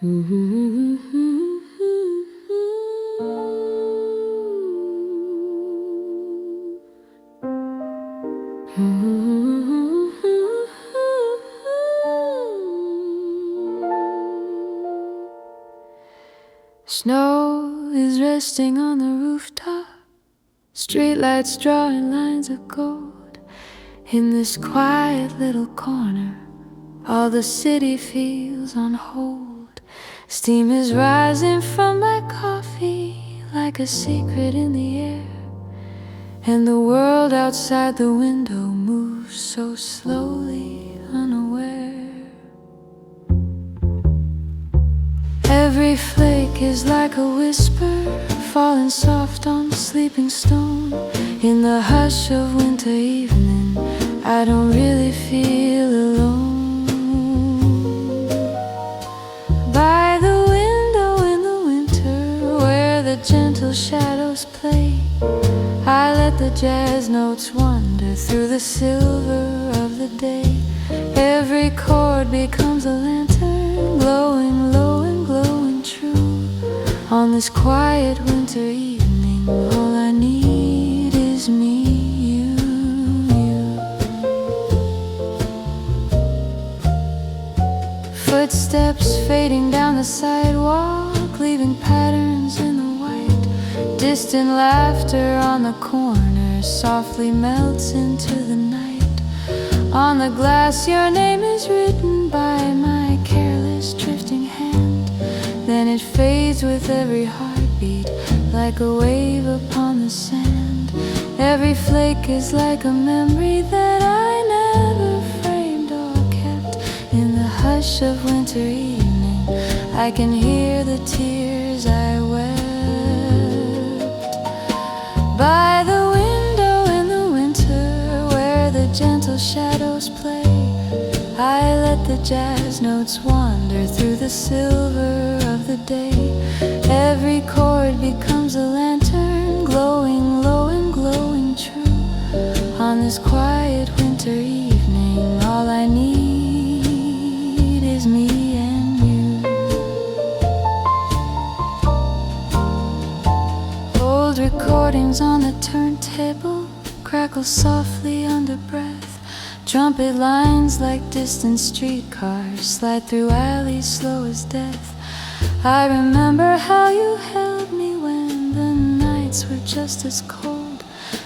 Snow is resting on the rooftop, streetlights drawing lines of gold. In this quiet little corner, all the city feels on hold. Steam is rising from my coffee like a secret in the air, and the world outside the window moves so slowly, unaware. Every flake is like a whisper, falling soft on sleeping stone. In the hush of winter evening, I don't really feel alone. By the window in the winter, where the gentle shadows play, I let the jazz notes wander through the silver of the day. Every chord becomes a lantern, glowing low and glowing true. On this quiet winter evening, all I need is me, you. Footsteps fading down the sidewalk, leaving patterns in the white. Distant laughter on the corner softly melts into the night. On the glass your name is written by my careless drifting hand. Then it fades with every heartbeat, like a wave upon the sand. Every flake is like a memory that I never framed or kept. In the hush of winter evening, I can hear the tears I wept. By the window in the winter, where the gentle shadows play, I let the jazz notes wander through the silver of the day. Every chord becomes a lantern, glowing low and glowing true. On this quiet winter evening, all I need is me and you. Old recordings on the turntable crackle softly under breath. Trumpet lines like distant streetcars slide through alleys slow as death. I remember how you held me when the nights were just as cold,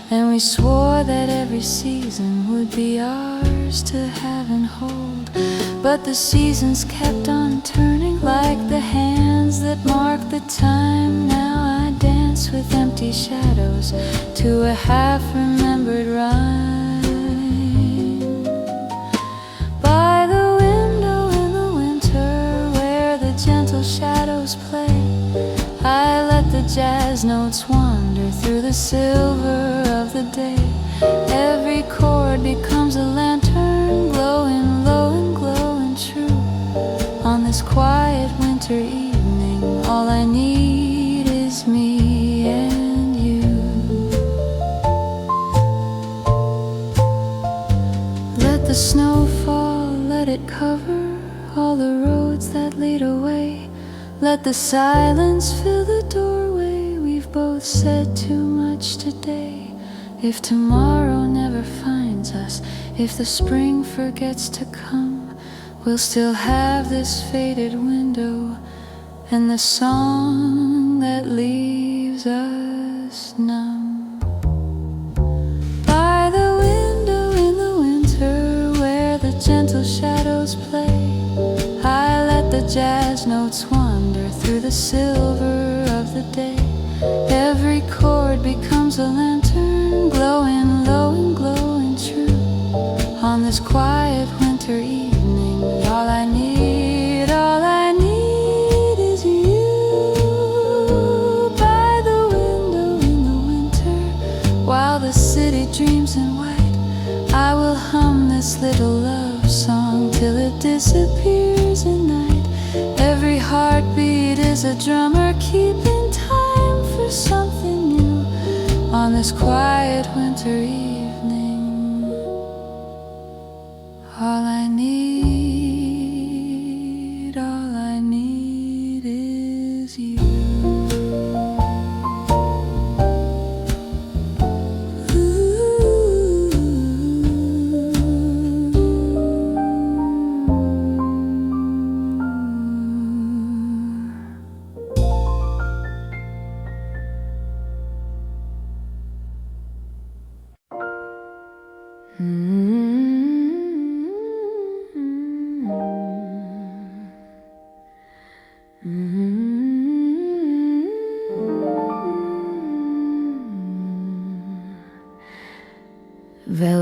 and we swore that every season would be ours to have and hold. But the seasons kept on turning like the hands that mark the time. Now I dance with empty shadows to a half-remembered rhyme. By the window in the winter, where the gentle shadows play, I let the jazz notes wander through the silver of the day. Every chord becomes a lantern, glowing low and glowing true. On this quiet winter evening, all I need is me and you. Let the snow fall, let it cover all the roads that lead away. Let the silence fill the doorway. We've both said too much today. If tomorrow never finds us, if the spring forgets to come, we'll still have this faded window and the song that leaves us numb. By the window in the winter, where the gentle shadows play, I let the jazz notes wander through the silver of the day. Every chord becomes a lantern, glowing low and glowing true. On this quiet winter evening, all I need is you. By the window in the winter, while the city dreams in white, I will hum this little love song till it disappears in night. Every heartbeat is a drummer keeping time for something new. On this quiet winter evening, all I need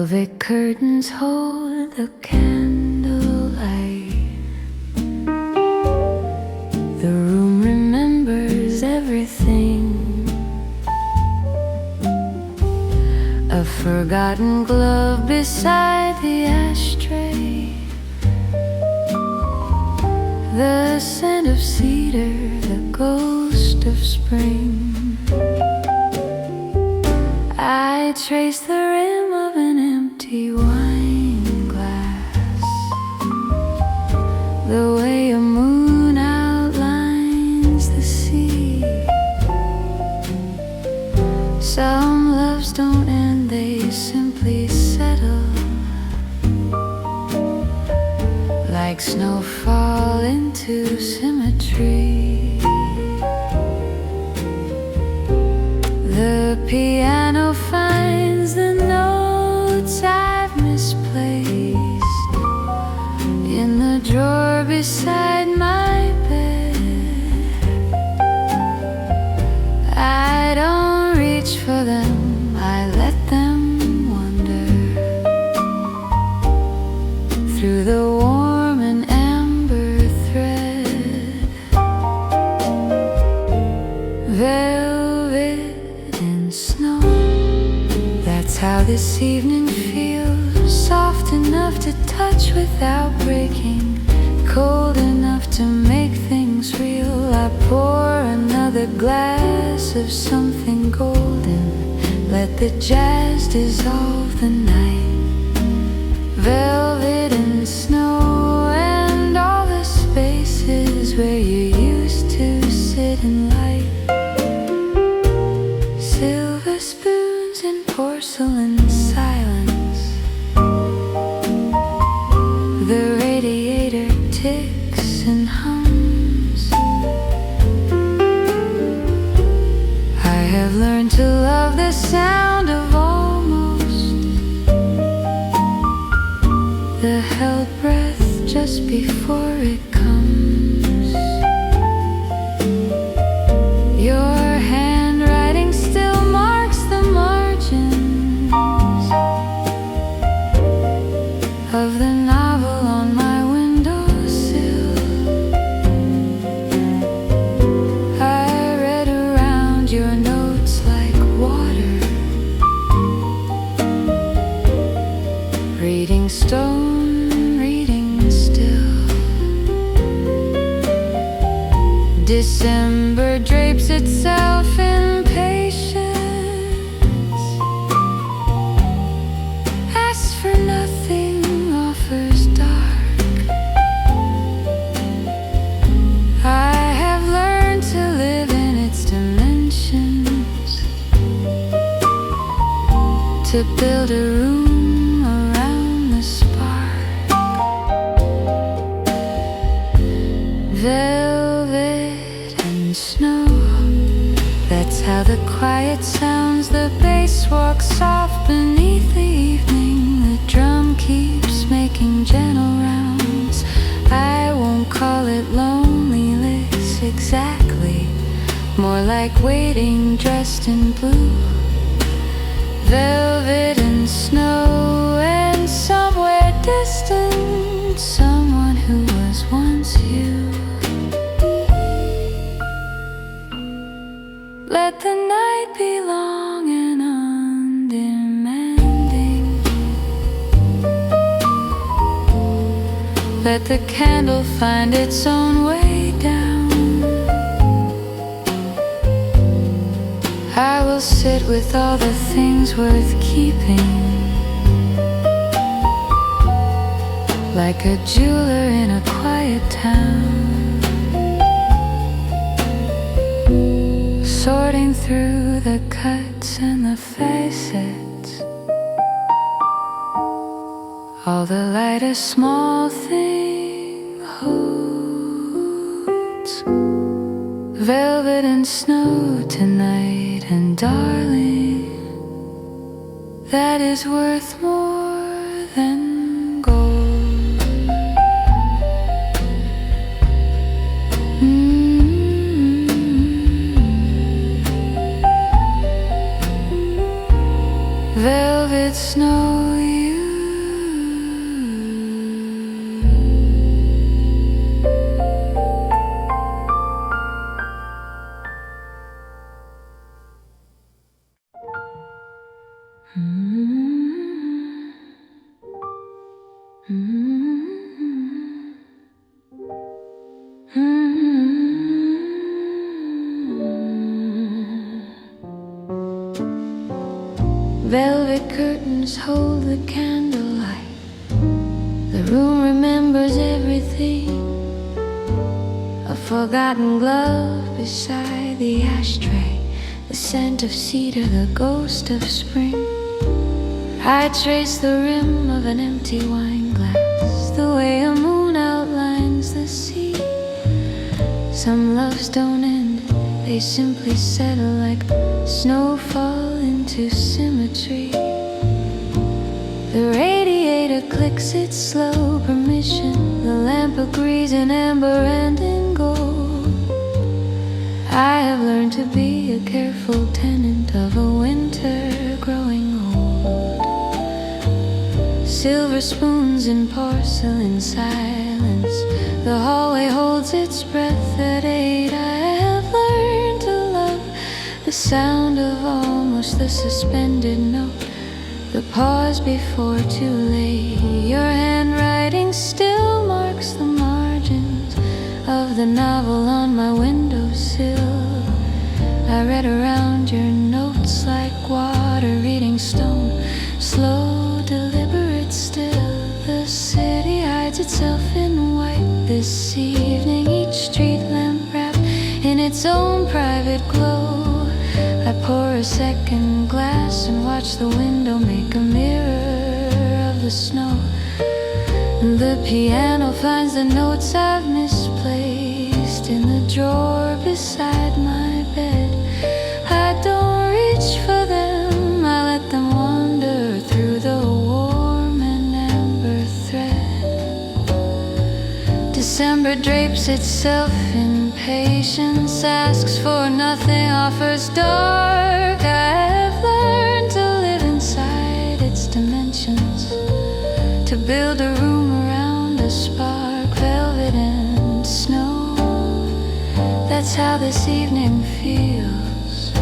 Velvet curtains hold the candlelight. The room remembers everything. A forgotten glove beside the ashtray. The scent of cedar, the ghost of spring. I trace the rim of an empty wine glass, the way a moon outlines the sea. Some loves don't end, they simply settle, like snowfall into symmetry. The piano finds the notes I've misplaced in the drawer beside my bed. I don't reach for them, I let them wander through the warm and amber thread. Velvet and snow, that's how this evening feels. Soft enough to touch without breaking, cold enough to make things real. I pour another glass of something golden, let the jazz dissolve the night. Velvet and snow, and all the spaces where you used to sit and light. Silver spoons in porcelain silence. The radiator ticks and hums. I have learned to love the sound of almost, the held breath just before it comes. Your handwriting still marks the margins of the novel on my windowsill. I read around your notes like water, reading stone, reading still. December drapes itself in patience, asks for nothing, offers dark. I have learned to live in its dimensions, to build a room around the spark. Velvet and snow, that's how the quiet sounds. The bass walks soft beneath the evening. The drum keeps making gentle rounds. I won't call it loneliness exactly, more like waiting dressed in blue. Velvet and snow, and somewhere distant, someone who was once you. Let the night be long and undemanding. Let the candle find its own way down. I will sit with all the things worth keeping, like a jeweler in a quiet town, sorting through the cuts and the facets, all the light a small thing holds. Velvet and snow tonight, and darling, that is worth more than gold. Velvet snow. Velvet curtains hold the candlelight. The room remembers everything. A forgotten glove beside the ashtray, the scent of cedar, the ghost of spring. I trace the rim of an empty wine glass, the way a moon outlines the sea. Some loves don't end, they simply settle like snowfall into symmetry. The radiator clicks its slow permission. The lamp agrees in amber and in gold. I have learned to be a careful tenant of a winter growing old. Silver spoons in porcelain silence. The hallway holds its breath at 8. I have learned to love the sound of almost the suspended note, the pause before too late. Your handwriting still marks the margins of the novel on my windowsill. I read around your notes like water reading stone, slow, deliberate still. The city hides itself in white this evening, each street lamp wrapped in its own private glow. I pour a second glass and watch the window make a mirror of the snow. The piano finds the notes I've misplaced in the drawer beside my bed. I don't reach for them, I let them wander through the warm and amber thread. December drapes itself in patience, asks for nothing, offers dark. I have learned to live inside its dimensions, to build a room around a spark, velvet and snow. That's how this evening feels.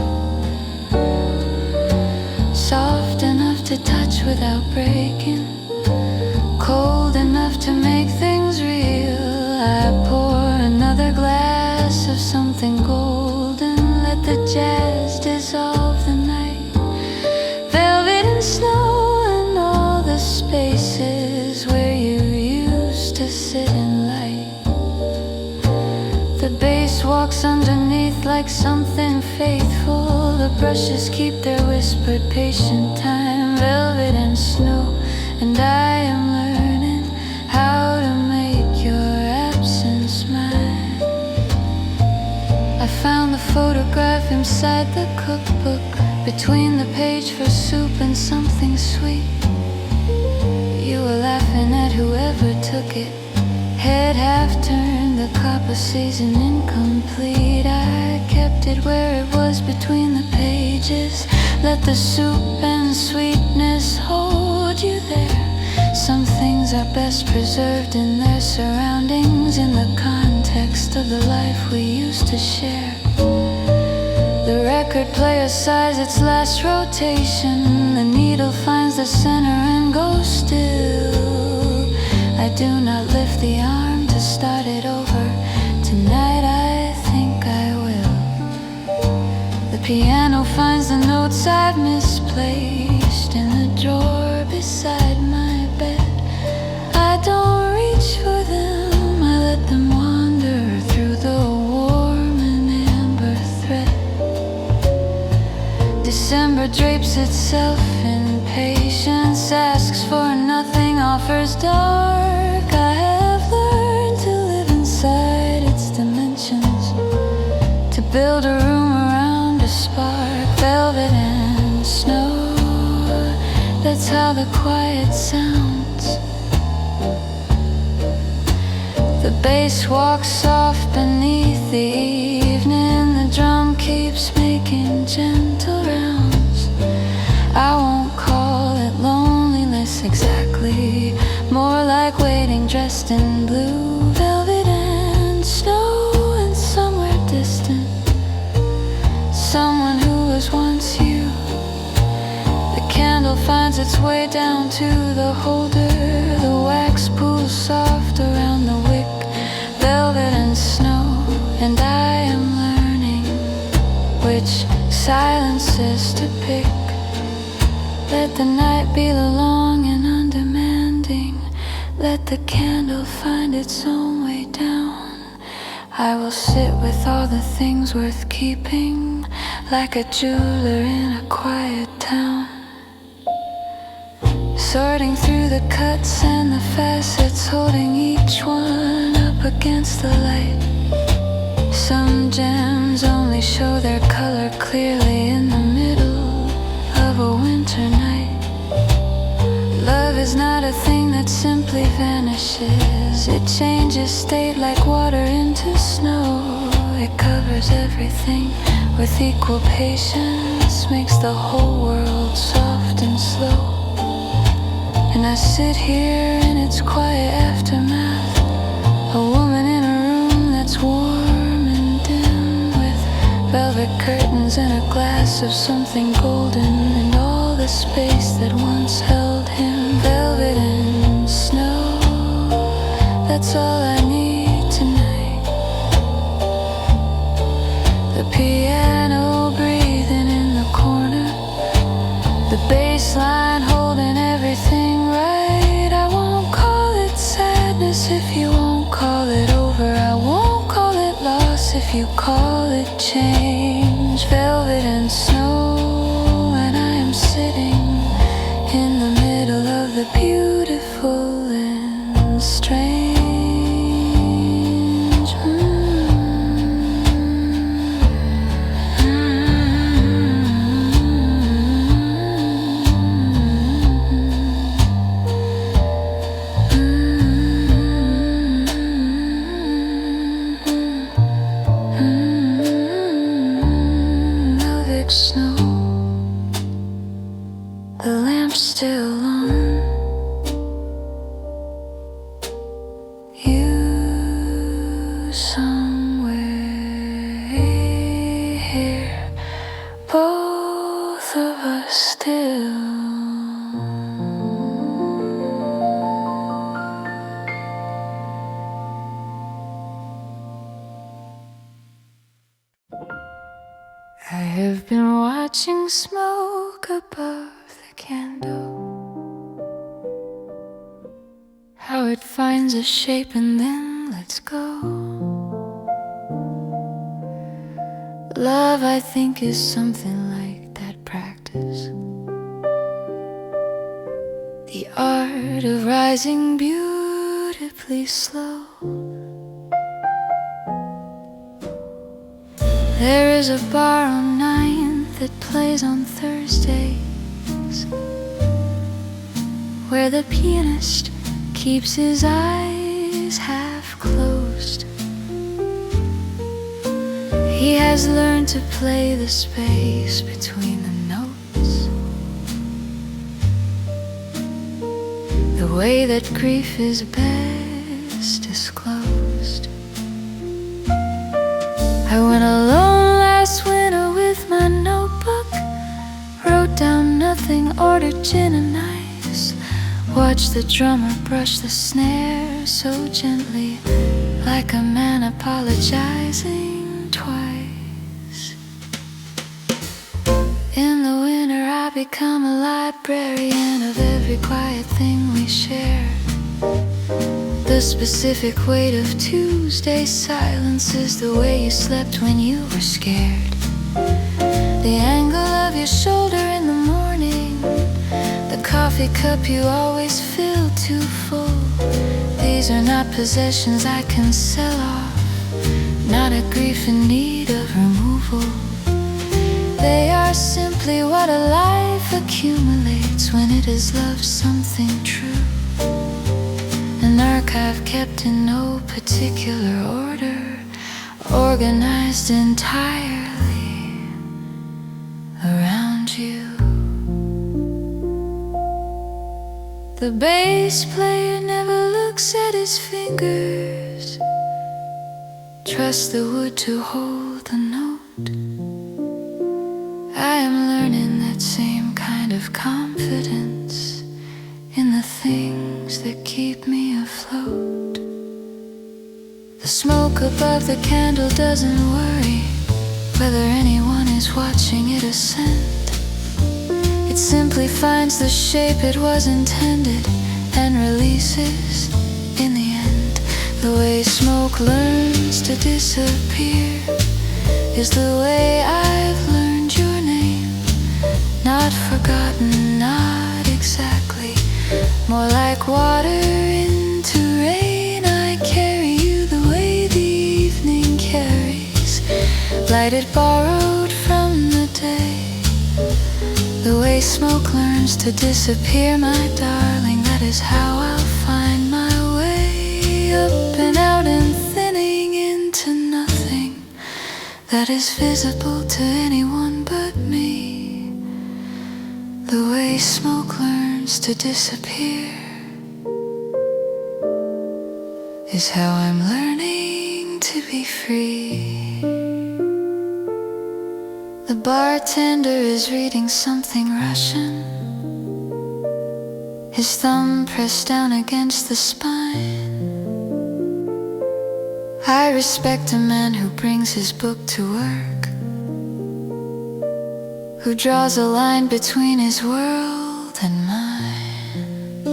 Soft enough to touch without breaking, cold enough to make things real. I pour another glass of something golden, let the jazz dissolve the night. Velvet and snow and all the spaces where you used to sit in light. The bass walks underneath like something faithful. The brushes keep their whispered patient time. Velvet and snow, and I am learning how to make your absence mine. I found the photograph inside the cookbook, between the page for soup and something sweet. You were laughing at whoever took it, head half turned, the copper season incomplete. I kept it where it was between the pages, let the soup and sweetness hold you there. Some things are best preserved in their surroundings, in the context of the life we used to share. The record player sighs its last rotation, the needle finds the center and goes still. I do not lift the arm to start it over. Tonight I think I will. The piano finds the notes I've misplaced in the drawer beside my bed. I don't reach for them, I let them wander through the warm and amber thread. December drapes itself in patience, asks for nothing, offers dark. I have learned to live inside its dimensions, to build a room around a spark, velvet and snow. That's how the quiet sounds. The bass walks soft beneath the evening, the drum keeps making gentle rounds. I won't call it loneliness exactly, more like waiting dressed in blue, velvet and snow. And somewhere distant, someone who was once you. The candle finds its way down to the holder, the wax pools soft around the wick, velvet and snow. and I am learning which silences to pick. Let the night be the long and undemanding. Let the candle find its own way down. I will sit with all the things worth keeping, like a jeweler in a quiet town, sorting through the cuts and the facets, holding each one up against the light. Some gems only show their color clearly in the middle of a winter night. Love is not a thing that simply vanishes. It changes state like water into snow. It covers everything with equal patience, makes the whole world soft and slow. And I sit here in its quiet aftermath, a woman in a room that's warm and dim, with velvet curtains and a glass of something golden, and all the space that once held him. Velvet and snow, that's all I need tonight. The piano breathing in the corner, the bass line holding everything right. I won't call it sadness if you won't call it over. I won't call it loss if you call it change. Velvet and snow, and I am sitting in the middle of the beautiful and strange. Velvet snow, the lamp's still on. You somewhere here, both of us still. I have been watching smoke above the candle, how it finds a shape and then lets go. Love, I think, is something like that practice, the art of rising beautifully slow. There is a bar on 9th that plays on Thursdays, where the pianist keeps his eyes half closed. He has learned to play the space between the notes, the way that grief is best disclosed. I went alone last winter with my notebook, wrote down nothing, ordered gin and ice, watched the drummer brush the snare so gently, like a man apologizing twice. In the winter I become a librarian of every quiet thing we share. The specific weight of Tuesday silence is the way you slept when you were scared. The angle of your shoulder in the morning, the coffee cup you always fill too full. These are not possessions I can sell off, not a grief in need of removal. They are simply what a life accumulates when it has loved something true. An archive kept in no particular order, organized entirely around you. The bass player never looks at his fingers, trusts the wood to hold the note. I am learning that same kind of confidence in the things that keep me afloat. The smoke above the candle doesn't worry whether anyone is watching it ascend. It simply finds the shape it was intended and releases in the end. The way smoke learns to disappear is the way I've learned your name. Not forgotten, not exactly, more like water into rain. I carry you the way the evening carries light it borrowed from the day. The way smoke learns to disappear, my darling, that is how I'll find my way up and out and thinning into nothing that is visible to anyone but me. The way smoke learns to disappear is how I'm learning to be free. The bartender is reading something Russian, his thumb pressed down against the spine. I respect a man who brings his book to work, who draws a line between his world and mine.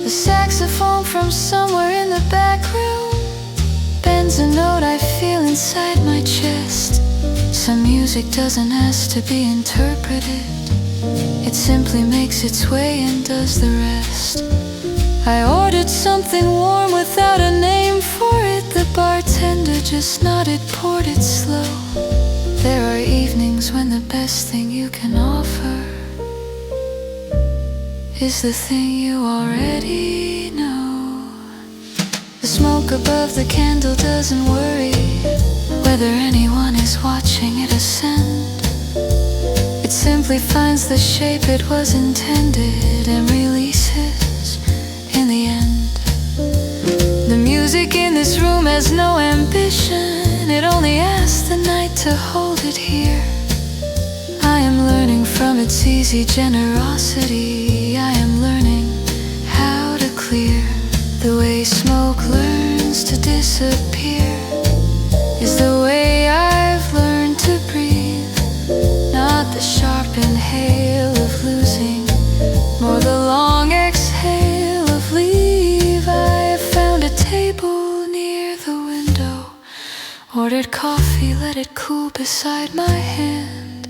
The saxophone from somewhere in the back room bends a note I feel inside my chest. Some music doesn't ask to be interpreted, it simply makes its way and does the rest. I ordered something warm without a name for it. The bartender just nodded, poured it slow. There are evenings when the best thing you can offer is the thing you already know. The smoke above the candle doesn't worry whether anyone is watching it ascend. It simply finds the shape it was intended and releases in the end. The music in this room has no ambition, it only asks the night to hold it here. I am learning from its easy generosity, I am learning how to clear. The way smoke learns to disappear is the way I've learned to breathe. Not the sharp inhale of losing, more the long exhale of leave. I found a table near the window, ordered coffee, let it cool beside my hand.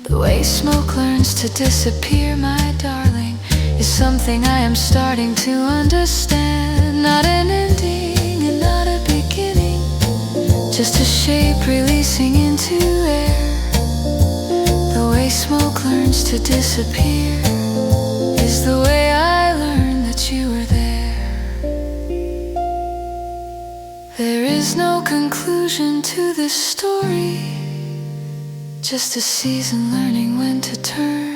The way smoke learns to disappear, my darling, is something I am starting to understand. Not an ending and not a beginning, just a shape releasing into air. The way smoke learns to disappear is the way I learned that you were there. There is no conclusion to this story, just a season learning when to turn.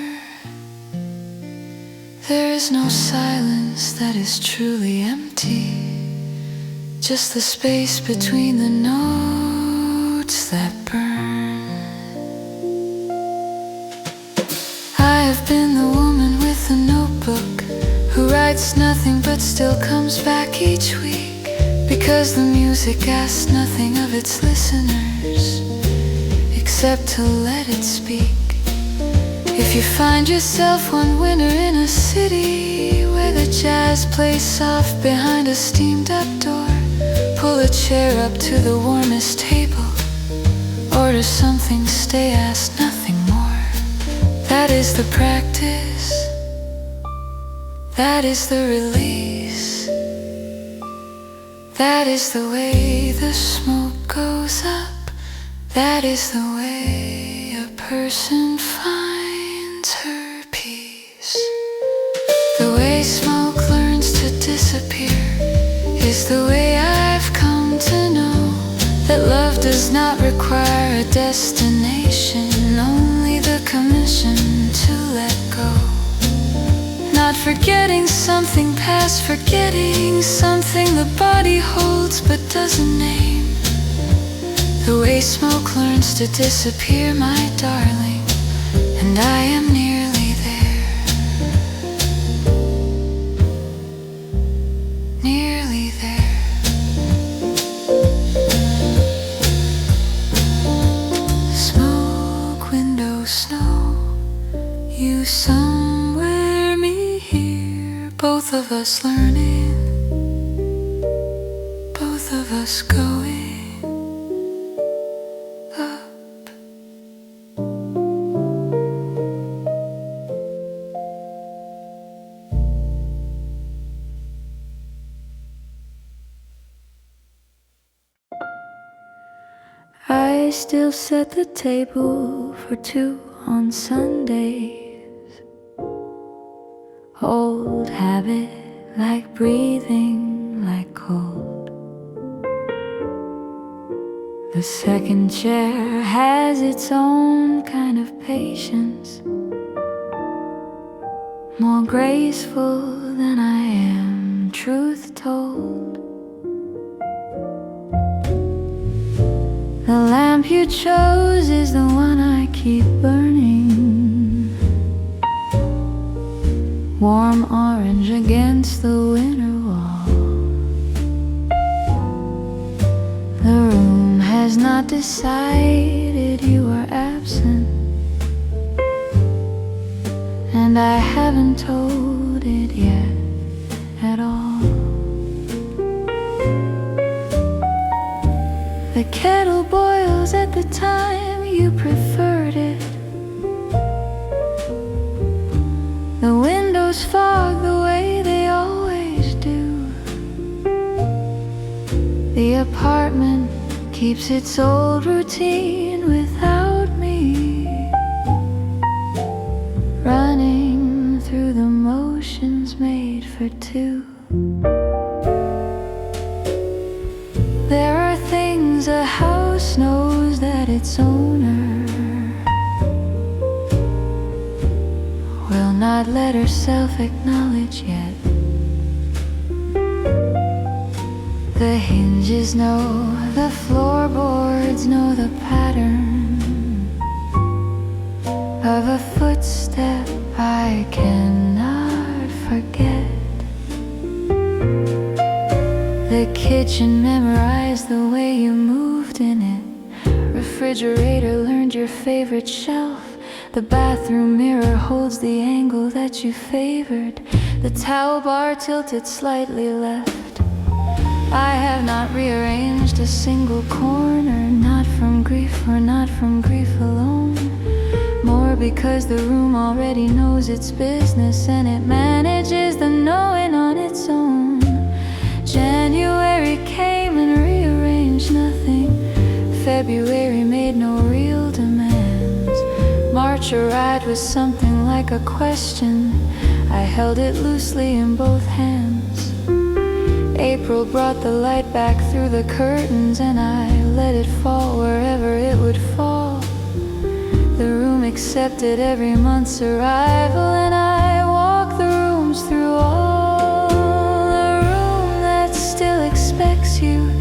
There is no silence that is truly empty, just the space between the notes that burn. I have been the woman with a notebook who writes nothing but still comes back each week, because the music asks nothing of its listeners except to let it speak. If you find yourself one winter in a city where the jazz plays soft behind a steamed up door, pull a chair up to the warmest table, order something, stay, ask nothing more. That is the practice, that is the release, that is the way the smoke goes up, that is the way a person finds her peace. The way smoke learns to disappear is the way I've come to know that love does not require a destination, only the commission to let go. Not forgetting something past, forgetting something the body holds but doesn't name. The way smoke learns to disappear, my darling, and I am nearly there. Nearly there. of us learning, both of us going up. I still set the table for two on Sundays. Old habit, like breathing, like cold. The second chair has its own kind of patience, more graceful than I am, truth told. The lamp you chose is the one I keep burning, warm orange against the winter wall. The room has not decided you are absent, and I haven't told it yet at all. The kettle boils at the time you preferred it. The windows fog the way they always do. The apartment keeps its old routine without me, running through the motions made for two. There are things a house knows that its owner will not let herself acknowledge yet. The hinges know, the floorboards know the pattern of a footstep I cannot forget. The kitchen memorized the way you moved in it. Refrigerator learned your favorite shelf. The bathroom mirror holds the angle that you favored. The towel bar tilted slightly left. I have not rearranged a single corner, not from grief or not from grief alone. More because the room already knows its business, and it manages the knowing on its own. January came and rearranged nothing. February made no real demands. March arrived with something like a question. I held it loosely in both hands. April brought the light back through the curtains, and I let it fall wherever it would fall. The room accepted every month's arrival, and I walked the rooms through all. A room that still expects you,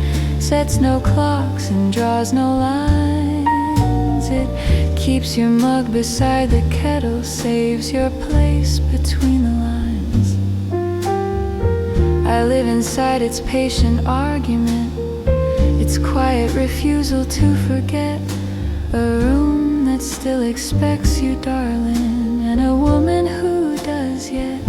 sets no clocks and draws no lines. It keeps your mug beside the kettle, saves your place between the lines. I live inside its patient argument, its quiet refusal to forget. A room that still expects you, darling, and a woman who does yet.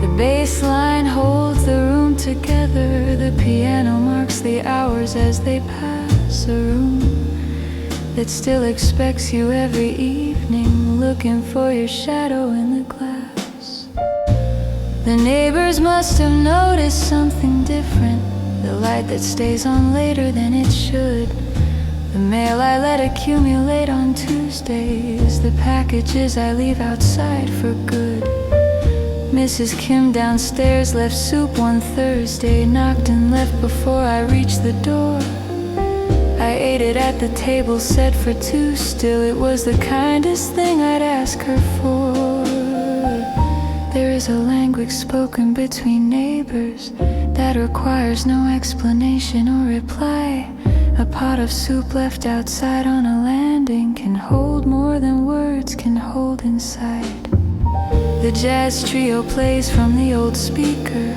The bass line holds the room together. The piano marks the hours as they pass. A room that still expects you every evening, looking for your shadow in the glass. The neighbors must have noticed something different, the light that stays on later than it should, the mail I let accumulate on Tuesdays, the packages I leave outside for good. Mrs. Kim downstairs left soup one Thursday, knocked and left before I reached the door. I ate it at the table set for two, still it was the kindest thing I'd ask her for. There is a language spoken between neighbors that requires no explanation or reply. A pot of soup left outside on a landing can hold more than words can hold inside. The jazz trio plays from the old speaker,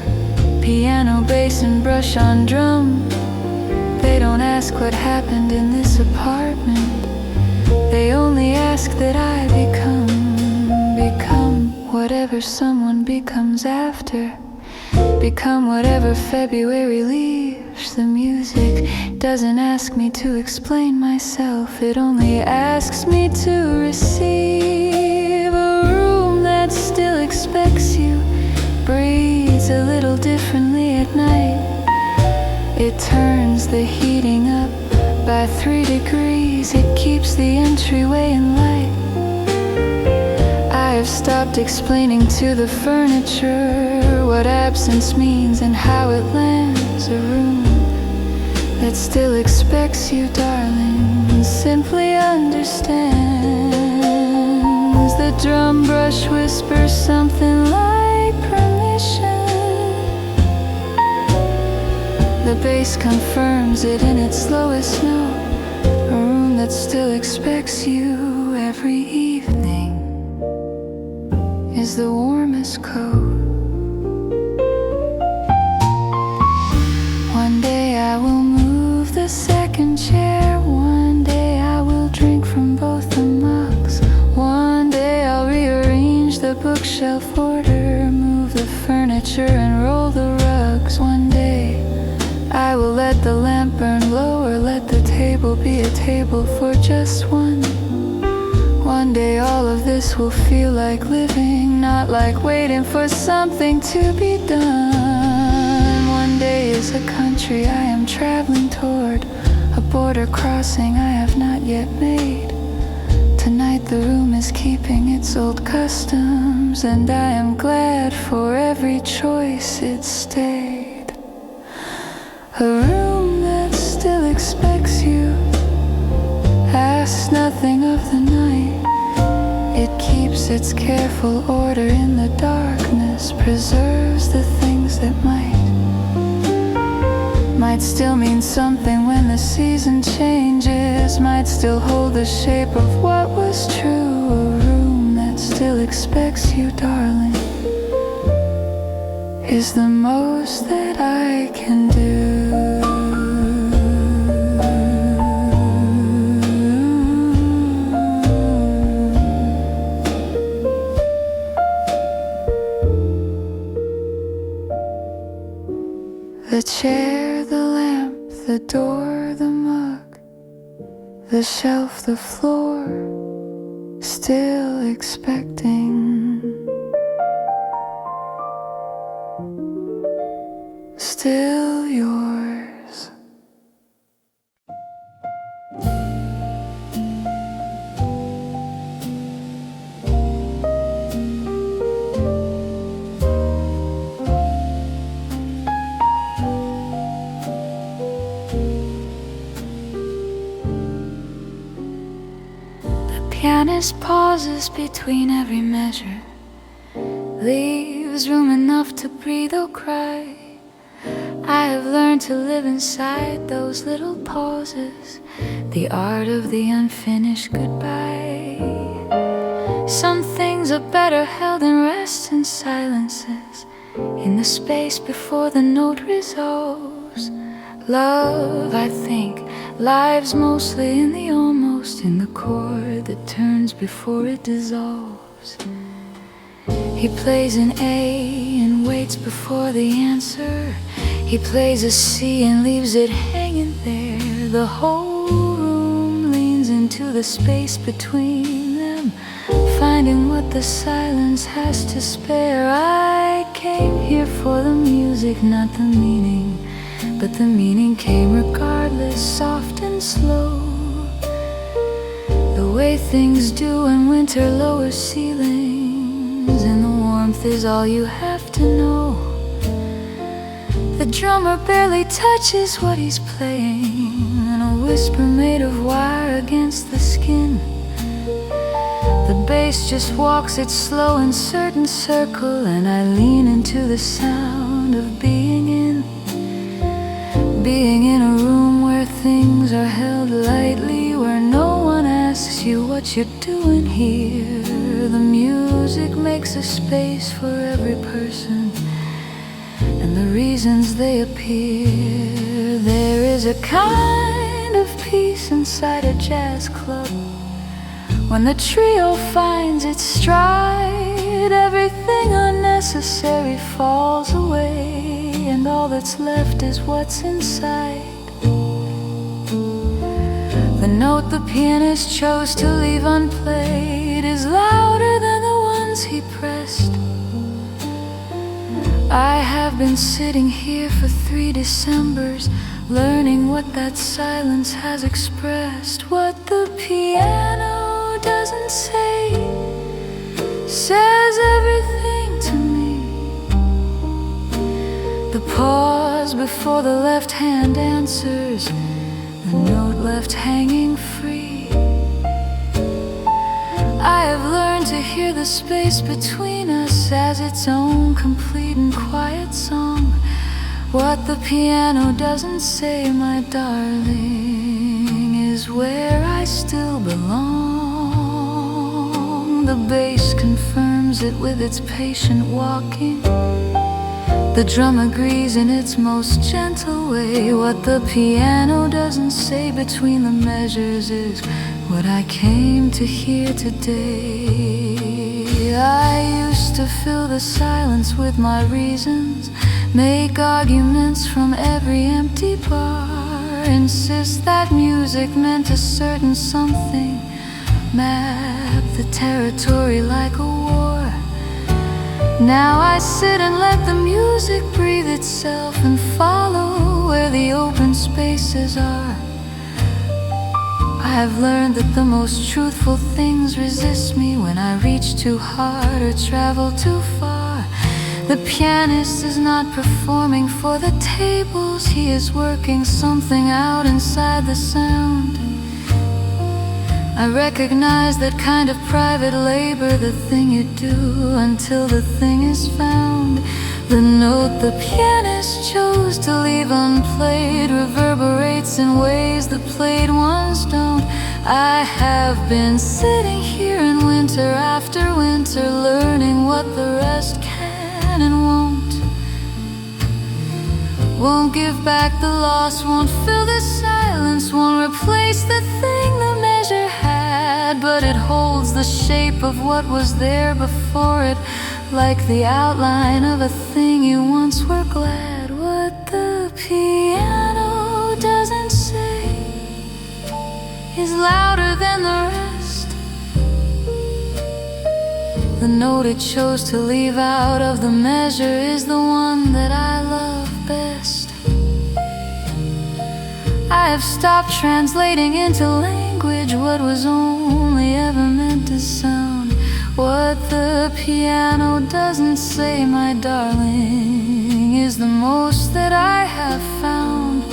piano, bass, and brush on drum. They don't ask what happened in this apartment. They only ask that I become what whatever someone becomes after. Become whatever February leaves. The music doesn't ask me to explain myself, it only asks me to receive. A room that still expects you breathes a little differently at night. It turns the heating up by 3 degrees. It keeps the entryway in light. I have stopped explaining to the furniture what absence means and how it lands. A room that still expects you, darling, simply understands. The drum brush whispers something like permission. The bass confirms it in its lowest note. A room that still expects you every evening is the warmest coat. One day I will move the second chair. One day I will drink from both the mugs. One day I'll rearrange the bookshelf order, move the furniture and roll the rugs. One day I will let the lamp burn low, or let the table be a table for just one. One day all of this will feel like living, not like waiting for something to be done. One day is a country I am traveling toward, a border crossing I have not yet made. Tonight the room is keeping its old customs, and I am glad for every choice it stayed. A room that still expects you, asks nothing of the night. It keeps its careful order in the darkness, preserves the things that might still mean something when the season changes, might still hold the shape of what was true. A room that still expects you, darling, is the most that I can do. The chair, the lamp, the door, the mug, the shelf, the floor, still expecting, still yours. Pianist pauses between every measure, leaves room enough to breathe or cry. I have learned to live inside those little pauses, the art of the unfinished goodbye. Some things are better held in rest and silences, in the space before the note resolves. Love, I think, lives mostly in the almost, in the chord that turns before it dissolves. He plays an A and waits before the answer. He plays a C and leaves it hanging there. The whole room leans into the space between them, finding what the silence has to spare. I came here for the music, not the meaning, but the meaning came regardless, soft and slow, the way things do when winter lowers ceilings, and the warmth is all you have to know. The drummer barely touches what he's playing, and a whisper made of wire against the skin. The bass just walks its slow and certain circle, and I lean into the sound of being in a room where things are held lightly, where no one asks you what you're doing here. The music makes a space for every person and the reasons they appear. There is a kind of peace inside a jazz club when the trio finds its stride, everything unnecessary falls away, and all that's left is what's inside. The note the pianist chose to leave unplayed is louder than the ones he pressed. I have been sitting here for 3 Decembers, learning what that silence has expressed. What the piano doesn't say says everything to me. The pause before the left hand answers, the note left hanging free. I have learned to hear the space between us as its own complete and quiet song. What the piano doesn't say, my darling, is where I still belong. The bass confirms it with its patient walking. The drum agrees in its most gentle way. What the piano doesn't say between the measures is what I came to hear today. I used to fill the silence with my reasons, make arguments from every empty bar, insist that music meant a certain something, map the territory like a war. Now I sit and let the music breathe itself and follow where the open spaces are. I have learned that the most truthful things resist me when I reach too hard or travel too far. The pianist is not performing for the tables, he is working something out inside the sound. I recognize that kind of private labor, the thing you do until the thing is found. The note the pianist chose to leave unplayed reverberates in ways the played ones don't. I have been sitting here in winter after winter, learning what the rest can and won't give back the loss, won't fill the silence, won't replace the thing the measure had, but it holds the shape of what was there before it, like the outline of a thing you once were glad. What the piano doesn't say is louder than the rest. The note it chose to leave out of the measure is the one that I love best. I have stopped translating into language what was only ever meant to sound. What the piano doesn't say, my darling, is the most that I have found.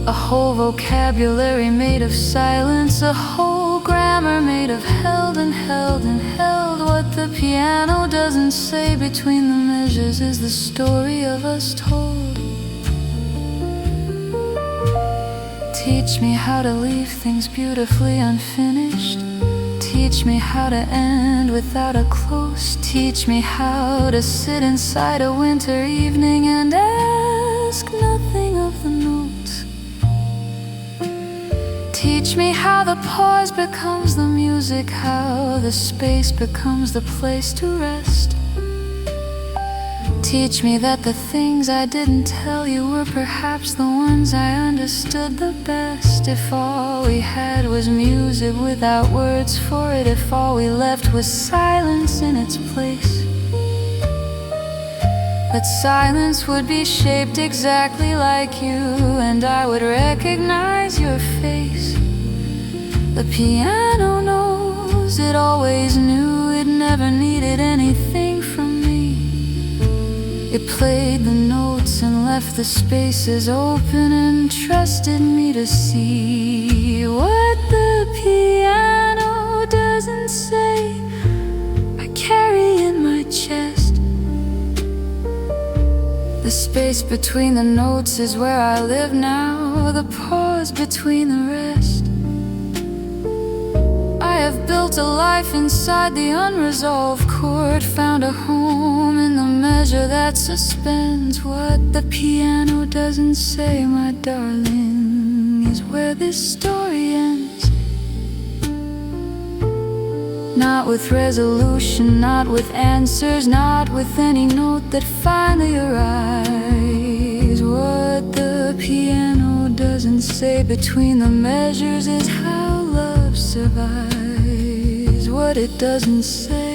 A whole vocabulary made of silence, a whole grammar made of held and held and held. What the piano doesn't say between the measures is the story of us told. Teach me how to leave things beautifully unfinished. Teach me how to end without a close. Teach me how to sit inside a winter evening and ask nothing of the notes. Teach me how the pause becomes the music, how the space becomes the place to rest. Teach me that the things I didn't tell you were perhaps the ones I understood the best. If all we had was music without words for it, if all we left was silence in its place, that silence would be shaped exactly like you, and I would recognize your face. The piano knows, it always knew it never needed anything from me. It played the notes and left the spaces open and trusted me to see. What the piano doesn't say, I carry in my chest. The space between the notes is where I live now, the pause between the rest. I have built a life inside the unresolved chord, found a home in the measure that suspends. What the piano doesn't say, my darling, is where this story ends. Not with resolution, not with answers, not with any note that finally arrives. What the piano doesn't say between the measures is how love survives. What it doesn't say